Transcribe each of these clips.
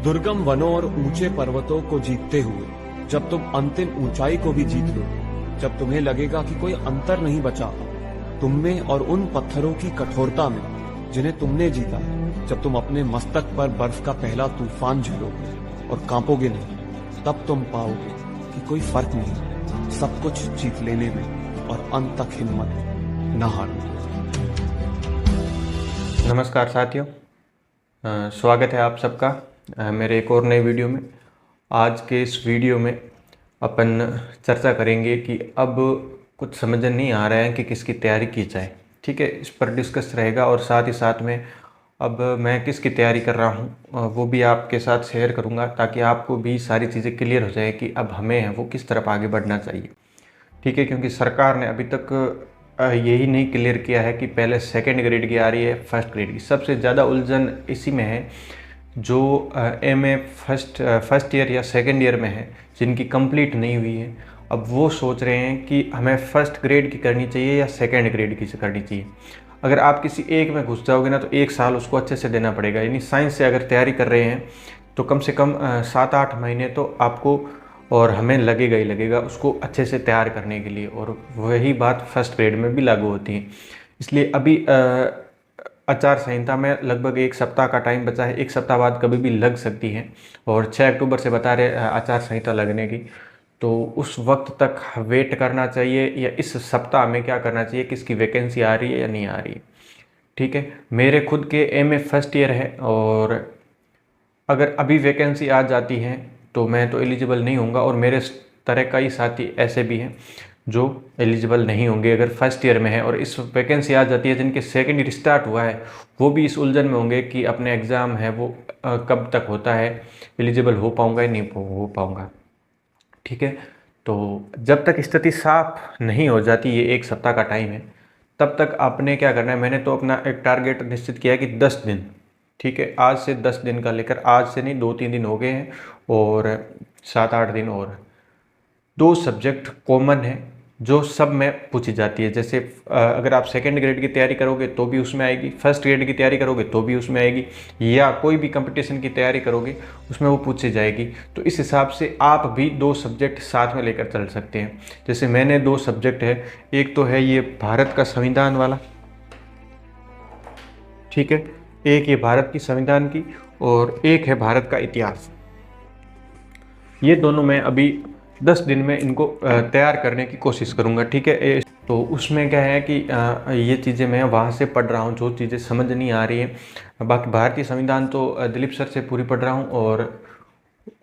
दुर्गम वनों और ऊंचे पर्वतों को जीतते हुए जब तुम अंतिम ऊंचाई को भी जीत लो, जब तुम्हें लगेगा कि कोई अंतर नहीं बचा तुम में और उन पत्थरों की कठोरता में जिन्हें तुमने जीता है, जब तुम अपने मस्तक पर बर्फ का पहला तूफान झेलोगे और कांपोगे नहीं, तब तुम पाओगे कि कोई फर्क नहीं, सब कुछ जीत लेने में और अंत तक हिम्मत न हारने। नमस्कार साथियों, स्वागत है आप सबका मेरे एक और नए वीडियो में। आज के इस वीडियो में अपन चर्चा करेंगे कि अब कुछ समझ नहीं आ रहा है कि किसकी तैयारी की जाए। ठीक है, इस पर डिस्कस रहेगा और साथ ही साथ में अब मैं किसकी तैयारी कर रहा हूँ वो भी आपके साथ शेयर करूँगा, ताकि आपको भी सारी चीज़ें क्लियर हो जाए कि अब हमें वो किस तरफ आगे बढ़ना चाहिए। ठीक है, क्योंकि सरकार ने अभी तक यही नहीं क्लियर किया है कि पहले सेकंड ग्रेड की आ रही है फर्स्ट ग्रेड की। सबसे ज़्यादा उलझन इसी में है जो एमए फर्स्ट ईयर या सेकंड ईयर में है, जिनकी कंप्लीट नहीं हुई है। अब वो सोच रहे हैं कि हमें फर्स्ट ग्रेड की करनी चाहिए या सेकंड ग्रेड की करनी चाहिए। अगर आप किसी एक में घुस जाओगे ना तो एक साल उसको अच्छे से देना पड़ेगा। यानी साइंस से अगर तैयारी कर रहे हैं तो कम से कम 7-8 महीने तो आपको और हमें लगेगा ही लगेगा उसको अच्छे से तैयार करने के लिए। और वही बात फर्स्ट ग्रेड में भी लागू होती है। इसलिए अभी आचार संहिता में लगभग 1 सप्ताह का टाइम बचा है। 1 सप्ताह बाद कभी भी लग सकती है और 6 अक्टूबर से बता रहे आचार संहिता लगने की। तो उस वक्त तक वेट करना चाहिए या इस सप्ताह में क्या करना चाहिए, किसकी वैकेंसी आ रही है या नहीं आ रही है। ठीक है, मेरे खुद के एमए फर्स्ट ईयर है और अगर अभी वैकेंसी आ जाती है तो मैं तो एलिजिबल नहीं होऊंगा, और मेरे तरह कई साथी ऐसे भी हैं जो एलिजिबल नहीं होंगे अगर फर्स्ट ईयर में है। और इस वैकेंसी आ जाती है जिनके सेकेंड ईयर स्टार्ट हुआ है, वो भी इस उलझन में होंगे कि अपने एग्ज़ाम है वो कब तक होता है, एलिजिबल हो पाऊँगा या नहीं हो पाऊँगा। ठीक है, तो जब तक स्थिति साफ नहीं हो जाती, ये 1 सप्ताह का टाइम है, तब तक आपने क्या करना है। मैंने तो अपना एक टारगेट निश्चित किया है कि 10 दिन, ठीक है, आज से 10 दिन का लेकर, आज से नहीं 2-3 दिन हो गए हैं और 7-8 दिन और 2 सब्जेक्ट कॉमन है जो सब में पूछी जाती है। जैसे अगर आप सेकेंड ग्रेड की तैयारी करोगे तो भी उसमें आएगी, फर्स्ट ग्रेड की तैयारी करोगे तो भी उसमें आएगी, या कोई भी कंपटीशन की तैयारी करोगे उसमें वो पूछी जाएगी। तो इस हिसाब से आप भी 2 सब्जेक्ट साथ में लेकर चल सकते हैं। जैसे मैंने 2 सब्जेक्ट है, एक तो है ये भारत का संविधान वाला, ठीक है, एक ये भारत की संविधान की, और एक है भारत का इतिहास। ये दोनों मैं अभी 10 दिन में इनको तैयार करने की कोशिश करूँगा। ठीक है, तो उसमें क्या है कि ये चीज़ें मैं वहाँ से पढ़ रहा हूँ जो चीज़ें समझ नहीं आ रही है। बाकी भारतीय संविधान तो दिलीप सर से पूरी पढ़ रहा हूँ, और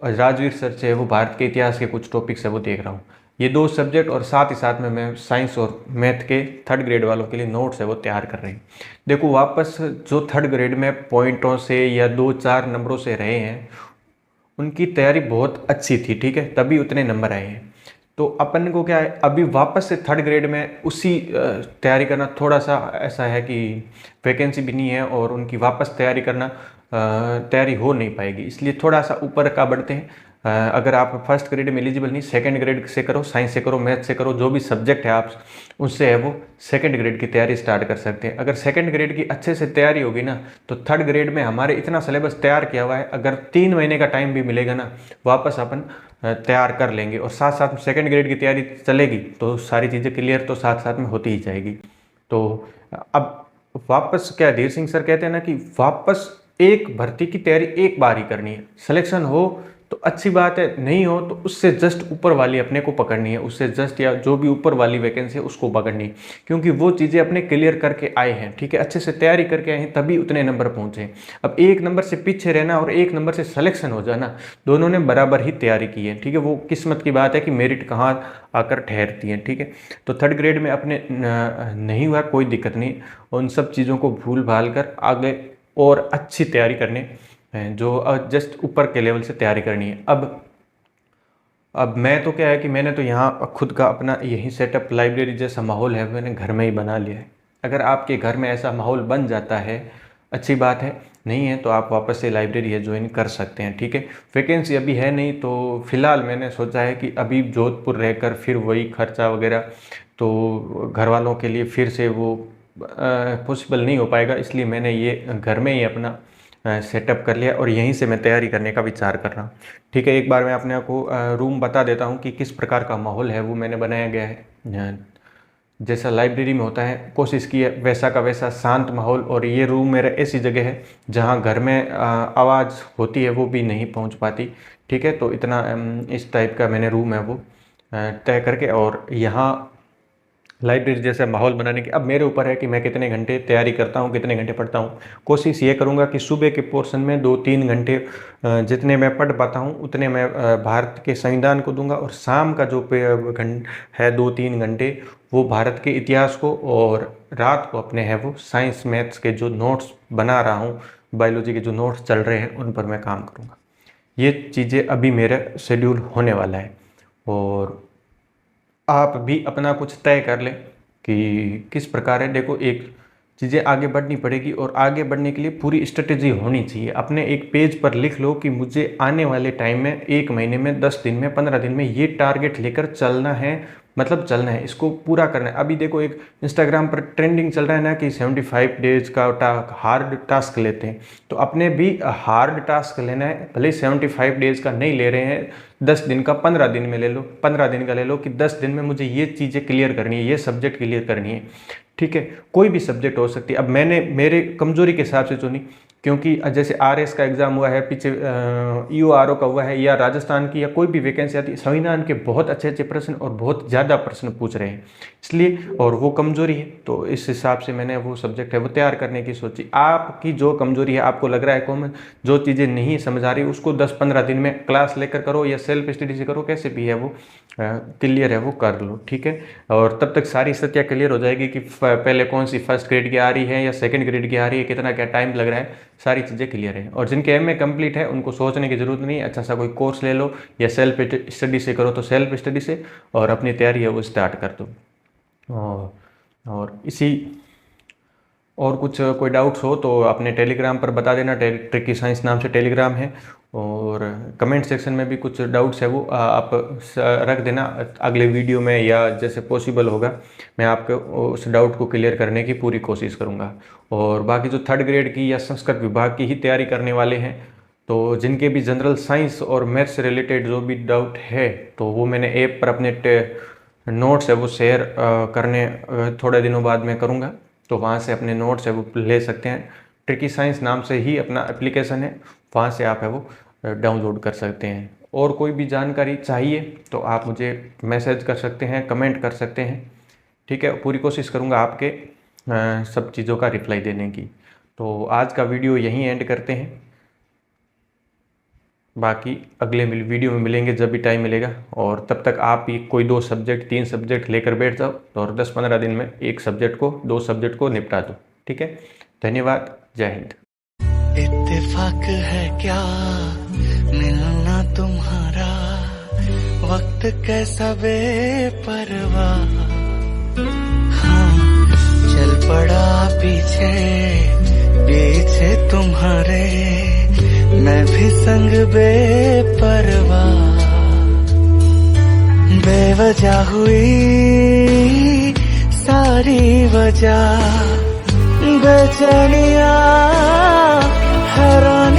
राजवीर सर से वो भारत के इतिहास के कुछ टॉपिक्स है वो देख रहा हूँ। ये 2 सब्जेक्ट, और साथ ही साथ में मैं साइंस और मैथ के 3rd ग्रेड वालों के लिए नोट्स है वो तैयार कर रहे हैं। देखो, वापस जो 3rd ग्रेड में पॉइंटों से या 2-4 नंबरों से रहे हैं उनकी तैयारी बहुत अच्छी थी, ठीक है, तभी उतने नंबर आए हैं। तो अपन को क्या है, अभी वापस से 3rd ग्रेड में उसी तैयारी करना थोड़ा सा ऐसा है कि वैकेंसी भी नहीं है और उनकी वापस तैयारी करना तैयारी हो नहीं पाएगी। इसलिए थोड़ा सा ऊपर का बढ़ते हैं। अगर आप फर्स्ट ग्रेड में एलिजिबल नहीं, सेकंड ग्रेड से करो, साइंस से करो, मैथ से करो, जो भी सब्जेक्ट है आप उससे है वो सेकंड ग्रेड की तैयारी स्टार्ट कर सकते हैं। अगर सेकंड ग्रेड की अच्छे से तैयारी होगी ना तो 3rd ग्रेड में हमारे इतना सिलेबस तैयार किया हुआ है, अगर 3 महीने का टाइम भी मिलेगा ना वापस अपन तैयार कर लेंगे, और साथ साथ में सेकंड ग्रेड की तैयारी चलेगी तो सारी चीज़ें क्लियर तो साथ साथ में होती ही जाएगी। तो अब वापस क्या धीर सिंह सर कहते हैं ना कि वापस एक भर्ती की तैयारी एक बार ही करनी है। सिलेक्शन हो तो अच्छी बात है, नहीं हो तो उससे जस्ट ऊपर वाली अपने को पकड़नी है, उससे जस्ट या जो भी ऊपर वाली वैकेंसी है उसको पकड़नी है, क्योंकि वो चीज़ें अपने क्लियर करके आए हैं। ठीक है, अच्छे से तैयारी करके आए हैं तभी उतने नंबर पहुंचे हैं। अब 1 नंबर से पीछे रहना और 1 नंबर से सिलेक्शन हो जाना, दोनों ने बराबर ही तैयारी की है। ठीक है, वो किस्मत की बात है कि मेरिट कहाँ आकर ठहरती है। ठीक है, तो 3rd ग्रेड में अपने नहीं हुआ कोई दिक्कत नहीं, उन सब चीज़ों को भूल भाल कर आगे और अच्छी तैयारी करने जो जस्ट ऊपर के लेवल से तैयारी करनी है। अब मैं तो क्या है कि मैंने तो यहाँ खुद का अपना यही सेटअप, लाइब्रेरी जैसा माहौल है मैंने घर में ही बना लिया है। अगर आपके घर में ऐसा माहौल बन जाता है अच्छी बात है, नहीं है तो आप वापस से लाइब्रेरी है ज्वाइन कर सकते हैं। ठीक है, वैकेंसी अभी है नहीं तो फिलहाल मैंने सोचा है कि अभी जोधपुर रहकर फिर वही खर्चा वगैरह तो घर वालों के लिए फिर से वो पॉसिबल नहीं हो पाएगा, इसलिए मैंने ये घर में ही अपना सेटअप कर लिया और यहीं से मैं तैयारी करने का विचार कर रहा हूँ। ठीक है, एक बार मैं अपने आपको रूम बता देता हूँ कि किस प्रकार का माहौल है वो मैंने बनाया गया है। जैसा लाइब्रेरी में होता है कोशिश की है वैसा का वैसा शांत माहौल, और ये रूम मेरा ऐसी जगह है जहाँ घर में आवाज़ होती है वो भी नहीं पहुँच पाती। ठीक है, तो इतना इस टाइप का मैंने रूम है वो तय करके, और यहाँ लाइब्रेरी जैसा माहौल बनाने की अब मेरे ऊपर है कि मैं कितने घंटे तैयारी करता हूँ, कितने घंटे पढ़ता हूँ। कोशिश ये करूँगा कि सुबह के पोर्शन में 2-3 घंटे जितने मैं पढ़ पाता हूँ उतने मैं भारत के संविधान को दूंगा, और शाम का जो है 2-3 घंटे वो भारत के इतिहास को, और रात को अपने है वो साइंस मैथ्स के जो नोट्स बना रहा हूँ, बायोलॉजी के जो नोट्स चल रहे हैं उन पर मैं काम करूँगा। ये चीज़ें अभी मेरा शेड्यूल होने वाला है, और आप भी अपना कुछ तय कर लें कि किस प्रकार है। देखो, एक चीज़ें आगे बढ़नी पड़ेगी, और आगे बढ़ने के लिए पूरी स्ट्रेटेजी होनी चाहिए। अपने एक पेज पर लिख लो कि मुझे आने वाले टाइम में 1 महीने में, 10 दिन में, 15 दिन में ये टारगेट लेकर चलना है, मतलब चलना है, इसको पूरा करना है। अभी देखो एक इंस्टाग्राम पर ट्रेंडिंग चल रहा है ना कि 75 डेज का हार्ड टास्क लेते हैं, तो अपने भी हार्ड टास्क लेना है। भले 75 डेज का नहीं ले रहे हैं, 10 दिन का 15 दिन में ले लो, 15 दिन का ले लो कि 10 दिन में मुझे ये चीज़ें क्लियर करनी है, ये सब्जेक्ट क्लियर करनी है। ठीक है, कोई भी सब्जेक्ट हो सकती है। अब मैंने मेरे कमजोरी के हिसाब से चुनी, क्योंकि जैसे RS का एग्ज़ाम हुआ है पीछे, EORO का हुआ है, या राजस्थान की या कोई भी वैकेंसी आती है, संविधान के बहुत अच्छे अच्छे प्रश्न और बहुत ज़्यादा प्रश्न पूछ रहे हैं, इसलिए, और वो कमजोरी है, तो इस हिसाब से मैंने वो सब्जेक्ट है वो तैयार करने की सोची। आपकी जो कमजोरी है, आपको लग रहा है कॉमन, जो चीज़ें नहीं समझ आ रही उसको 10-15 दिन में क्लास लेकर करो या सेल्फ स्टडी से करो, कैसे भी है वो क्लियर है वो कर लो। ठीक है, और तब तक सारी स्थितियाँ क्लियर हो जाएगी कि पहले कौन सी फर्स्ट ग्रेड की आ रही है या सेकंड ग्रेड की आ रही है, कितना क्या टाइम लग रहा है, सारी चीज़ें क्लियर है। और जिनके MA कंप्लीट है उनको सोचने की ज़रूरत नहीं, अच्छा सा कोई कोर्स ले लो, या सेल्फ स्टडी से करो तो सेल्फ स्टडी से, और अपनी तैयारी है वो स्टार्ट कर दो। और इसी, और कुछ कोई डाउट्स हो तो अपने टेलीग्राम पर बता देना, ट्रिकी साइंस नाम से टेलीग्राम है, और कमेंट सेक्शन में भी कुछ डाउट्स है वो आप रख देना। अगले वीडियो में या जैसे पॉसिबल होगा मैं आपको उस डाउट को क्लियर करने की पूरी कोशिश करूँगा। और बाकी जो 3rd ग्रेड की या संस्कृत विभाग की ही तैयारी करने वाले हैं, तो जिनके भी जनरल साइंस और मैथ्स से रिलेटेड जो भी डाउट है, तो वो मैंने ऐप पर अपने नोट्स है वो शेयर करने थोड़े दिनों बाद मैं करूँगा, तो वहाँ से अपने नोट्स है वो ले सकते हैं। ट्रिकी साइंस नाम से ही अपना एप्लीकेशन है, वहाँ से आप है वो डाउनलोड कर सकते हैं। और कोई भी जानकारी चाहिए तो आप मुझे मैसेज कर सकते हैं, कमेंट कर सकते हैं। ठीक है, पूरी कोशिश करूँगा आपके सब चीज़ों का रिप्लाई देने की। तो आज का वीडियो यहीं एंड करते हैं, बाकी अगले वीडियो में मिलेंगे जब भी टाइम मिलेगा, और तब तक आप ही कोई 2 सब्जेक्ट 3 सब्जेक्ट लेकर बैठ जाओ, और 10-15 दिन में 1 सब्जेक्ट को 2 सब्जेक्ट को निपटा दो। ठीक है, धन्यवाद, जय हिंद। इत्तेफाक है क्या मिलना तुम्हारा, वक्त कैसा बेपरवाह, हाँ चल पड़ा पीछे पीछे तुम्हारे, मैं भी संग बेपरवाह, बेवजह हुई सारी वजह, बेचैनियां हैरानी